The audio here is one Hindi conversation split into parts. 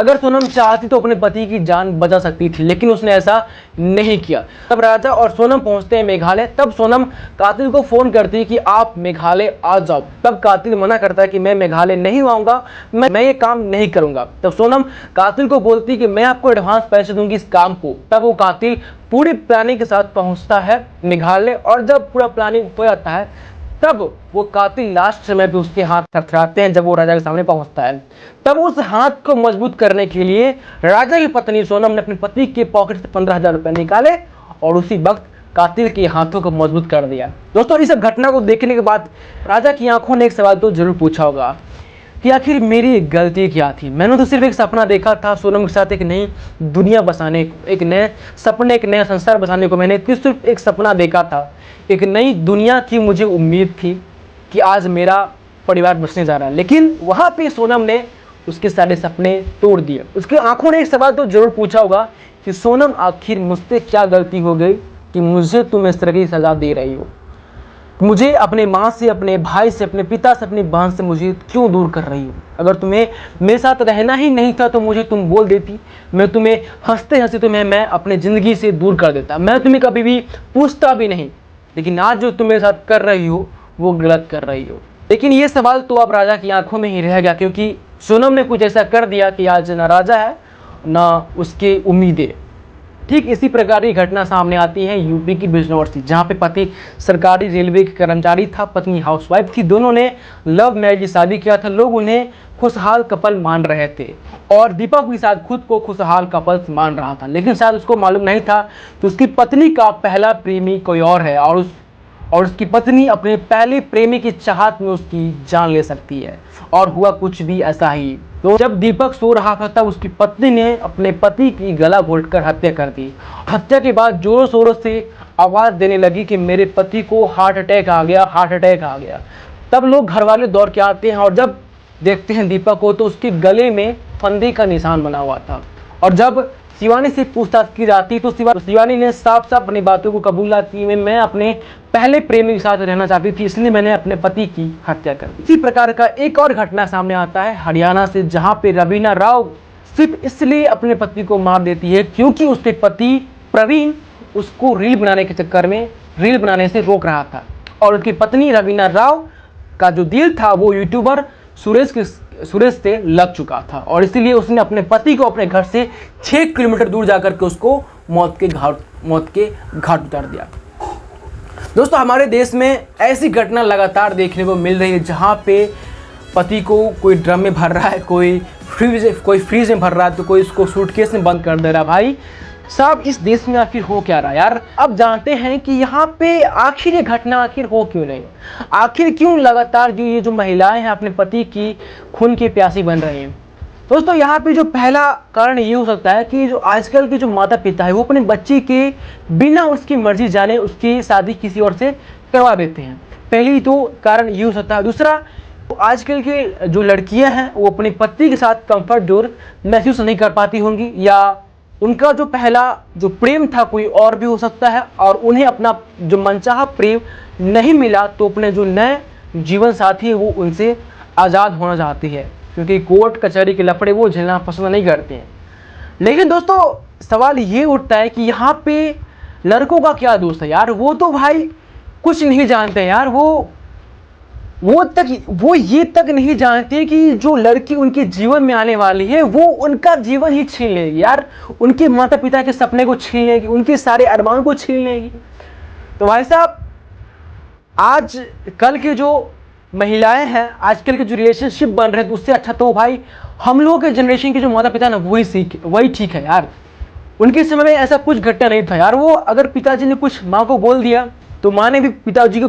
अगर सोनम चाहती तो अपने पति की जान बचा सकती थी, लेकिन उसने ऐसा नहीं किया। तब राजा और सोनम पहुंचते हैं मेघालय। तब सोनम कातिल को फोन करती है कि आप मेघालय आ जाओ। तब कातिल मना करता है कि मैं मेघालय नहीं आऊंगा, मैं ये काम नहीं करूंगा। तब सोनम कातिल को बोलती है कि मैं आपको एडवांस पैसे दूंगी इस काम को। तब वो कातिल पूरी प्लानिंग के साथ पहुंचता है मेघालय, और जब पूरा प्लानिंग हो जाता है तब वो कातिल लास्ट समय पे उसके हाथ थरथराते हैं। जब वो राजा के सामने पहुंचता है तब उस हाथ को मजबूत करने के लिए राजा की पत्नी सोनम ने अपने पति के पॉकेट से 15,000 रुपए निकाले और उसी वक्त कातिल के हाथों को मजबूत कर दिया। दोस्तों, इस घटना को देखने के बाद राजा की आंखों ने एक सवाल तो जरूर पूछा होगा कि आखिर मेरी गलती क्या थी। मैंने तो सिर्फ एक सपना देखा था सोनम के साथ एक नई दुनिया बसाने, एक नए सपने, एक नया संसार बसाने को। मैंने सिर्फ एक सपना देखा था, एक नई दुनिया की मुझे उम्मीद थी कि आज मेरा परिवार बसने जा रहा है। लेकिन वहाँ पे सोनम ने उसके सारे सपने तोड़ दिए। उसकी आंखों ने एक सवाल तो जरूर पूछा होगा कि सोनम आखिर मुझसे क्या गलती हो गई कि मुझे तुम इस तरह की सजा दे रही हो, मुझे अपने माँ से, अपने भाई से, अपने पिता से, अपनी बहन से मुझे क्यों दूर कर रही हो। अगर तुम्हें मेरे साथ रहना ही नहीं था तो मुझे तुम बोल देती, मैं तुम्हें हंसते हंसते तुम्हें मैं अपने ज़िंदगी से दूर कर देता, मैं तुम्हें कभी भी पूछता भी नहीं। लेकिन आज जो तुम मेरे साथ कर रही हो वो गलत कर रही हो। लेकिन ये सवाल तो अब राजा की आंखों में ही रह गया, क्योंकि सोनम ने कुछ ऐसा कर दिया कि आज ना राजा है ना उसके उम्मीदें। ठीक इसी प्रकार की घटना सामने आती है यूपी की बिजनौर से, जहाँ पे पति सरकारी रेलवे के कर्मचारी था, पत्नी हाउसवाइफ थी। दोनों ने लव मैरिज शादी किया था। लोग उन्हें खुशहाल कपल मान रहे थे और दीपक भी शायद खुद को खुशहाल कपल मान रहा था, लेकिन शायद उसको मालूम नहीं था कि उसकी पत्नी का पहला प्रेमी कोई और है और उसकी पत्नी अपने पहले प्रेमी की चाहत में उसकी जान ले सकती है। और हुआ कुछ भी ऐसा ही। तो जब दीपक सो रहा था तब उसकी पत्नी ने अपने पति की गला घोंटकर हत्या कर दी। हत्या के बाद जोरों शोरों से आवाज़ देने लगी कि मेरे पति को हार्ट अटैक आ गया, हार्ट अटैक आ गया। तब लोग घर वाले दौड़ के आते हैं और जब देखते हैं दीपक को तो उसके गले में फंदे का निशान बना हुआ था। और जब शिवानी से पूछताछ की जाती तो शिवानी ने साफ साफ अपनी बातों को कबूला की, मैं अपने पहले प्रेमी के साथ रहना चाहती थी, इसलिए मैंने अपने पति की हत्या कर दी। इसी प्रकार का एक और घटना सामने आता है हरियाणा से, जहां पे रवीना राव सिर्फ इसलिए अपने पति को मार देती है क्योंकि उसके पति प्रवीण उसको रील बनाने के चक्कर में रील बनाने से रोक रहा था। और उसकी पत्नी रवीना राव का जो दिल था वो यूट्यूबर सुरेश से लग चुका था और इसीलिए उसने अपने पति को अपने घर से 6 किलोमीटर दूर जाकर के उसको मौत के घाट उतार दिया। दोस्तों, हमारे देश में ऐसी घटना लगातार देखने को मिल रही है, जहाँ पे पति को कोई ड्रम में भर रहा है, कोई फ्रीज में भर रहा है, तो कोई उसको सूटकेस में बंद कर दे रहा है। भाई साहब, इस देश में आखिर हो क्या रहा है यार। अब जानते हैं कि यहाँ पे आखिर ये घटना आखिर हो क्यों रही, आखिर क्यों लगातार ये जो महिलाएं हैं अपने पति की खून की प्यासी बन रही हैं। दोस्तों, यहाँ पे जो पहला कारण ये हो सकता है कि जो आजकल के जो माता पिता है वो अपने बच्चे के बिना उसकी मर्जी जाने उसकी शादी किसी और से करवा देते हैं। पहली तो कारण ये हो सकता है। दूसरा, तो आजकल के जो लड़कियां हैं वो अपने पति के साथ कंफर्ट जोन महसूस नहीं कर पाती होंगी, या उनका जो पहला जो प्रेम था कोई और भी हो सकता है और उन्हें अपना जो मनचाहा प्रेम नहीं मिला तो अपने जो नए जीवन साथी है वो उनसे आज़ाद होना चाहती है, क्योंकि कोर्ट कचहरी के लफड़े वो झेलना पसंद नहीं करते हैं। लेकिन दोस्तों, सवाल ये उठता है कि यहाँ पे लड़कों का क्या दोष है यार। वो तो भाई कुछ नहीं जानते यार। वो ये तक नहीं जानते कि जो लड़की उनके जीवन में आने वाली है वो उनका जीवन ही छीन लेगी यार, उनके माता पिता के सपने को छीन लेगी, उनके सारे अरमानों को छीन लेगी। तो भाई साहब, आज कल के जो महिलाएं हैं, आजकल के जो रिलेशनशिप बन रहे हैं, तो उससे अच्छा तो भाई हम लोगों के जनरेशन के जो माता पिता ना वही ठीक है यार। उनके समय में ऐसा कुछ घटना नहीं था यार। वो अगर पिताजी ने कुछ माँ को बोल दिया तो माँ ने भी पिताजी को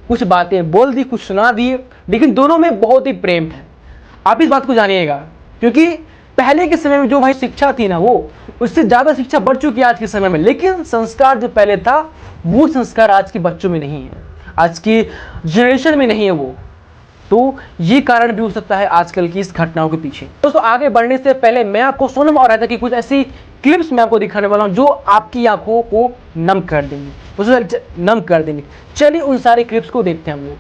कुछ बातें बोल दी, कुछ सुना दिए, लेकिन दोनों में बहुत ही प्रेम है। आप इस बात को जानिएगा, क्योंकि पहले के समय में जो भाई शिक्षा थी ना वो उससे ज़्यादा शिक्षा बढ़ चुकी है आज के समय में, लेकिन संस्कार जो पहले था वो संस्कार आज के बच्चों में नहीं है, आज की जनरेशन में नहीं है वो। तो ये कारण भी हो सकता है आजकल की इस घटनाओं के पीछे। दोस्तों, आगे बढ़ने से पहले मैं आपको सोनम और राजा की कुछ ऐसी क्लिप्स मैं आपको दिखाने वाला हूँ जो आपकी आंखों को नम कर देंगी, चलिए उन सारे क्लिप्स को देखते हैं हम लोग।